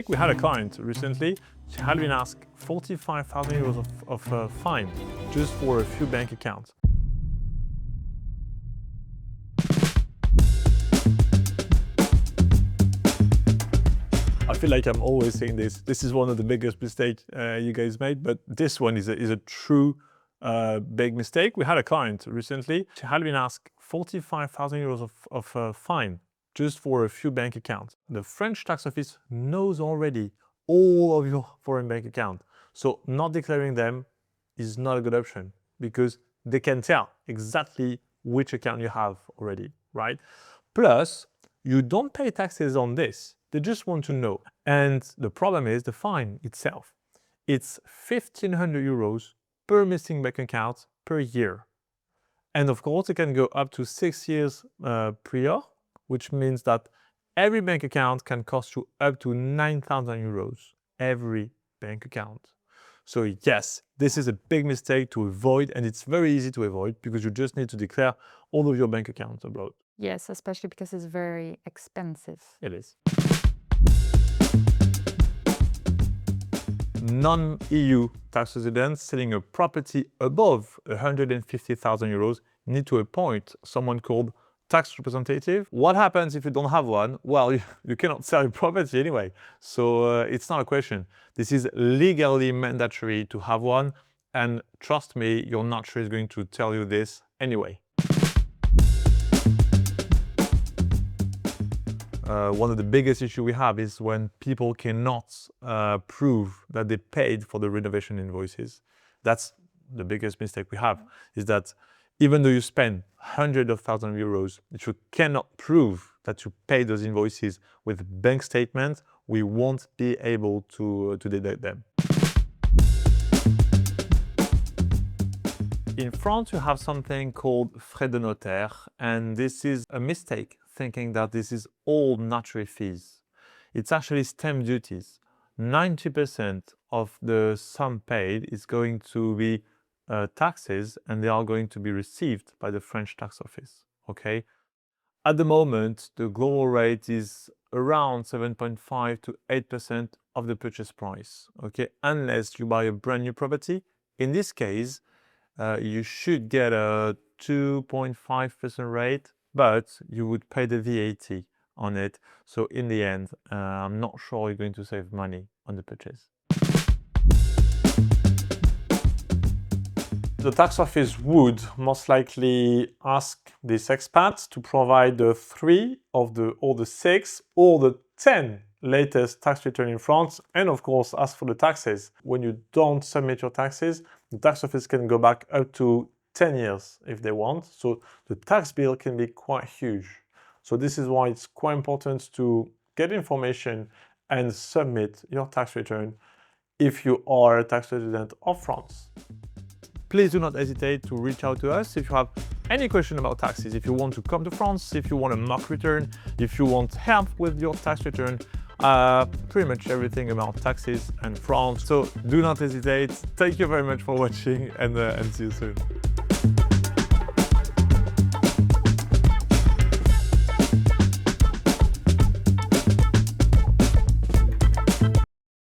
We had a client recently, she had been asked 45,000 euros of fine just for a few bank accounts. I feel like I'm always saying this. This is one of the biggest mistakes you guys made, but this one is a true big mistake. We had a client recently, she had been asked 45,000 euros of fine just for a few bank accounts. The French tax office knows already all of your foreign bank accounts. So not declaring them is not a good option because they can tell exactly which account you have already, right? Plus, you don't pay taxes on this. They just want to know. And the problem is the fine itself. It's 1,500 euros per missing bank account per year. And of course, it can go up to 6 years prior, which means that every bank account can cost you up to 9,000 euros, every bank account. So yes, this is a big mistake to avoid, and it's very easy to avoid because you just need to declare all of your bank accounts abroad. Yes, especially because it's very expensive. It is. Non-EU tax residents selling a property above 150,000 euros need to appoint someone called tax representative. What happens if you don't have one? Well, you cannot sell your property anyway. So it's not a question. This is legally mandatory to have one. And trust me, your notary is going to tell you this anyway. One of the biggest issues we have is when people cannot prove that they paid for the renovation invoices. That's the biggest mistake we have, is that even though you spend hundreds of thousands of euros, if you cannot prove that you paid those invoices with bank statements, we won't be able to deduct them. In France, you have something called frais de notaire, and this is a mistake thinking that this is all notary fees. It's actually stamp duties. 90% of the sum paid is going to be taxes, and they are going to be received by the French tax office, okay? At the moment, the global rate is around 7.5 to 8% of the purchase price, okay? Unless you buy a brand new property. In this case, you should get a 2.5% rate, but you would pay the VAT on it. So in the end, I'm not sure you're going to save money on the purchase. The tax office would most likely ask these expats to provide the 3 of the 6 or the 10 latest tax return in France, and of course ask for the taxes. When you don't submit your taxes, the tax office can go back up to 10 years if they want. So the tax bill can be quite huge. So this is why it's quite important to get information and submit your tax return if you are a tax resident of France. Please do not hesitate to reach out to us if you have any question about taxes, if you want to come to France, if you want a mock return, if you want help with your tax return, pretty much everything about taxes and France. So do not hesitate. Thank you very much for watching, and see you soon.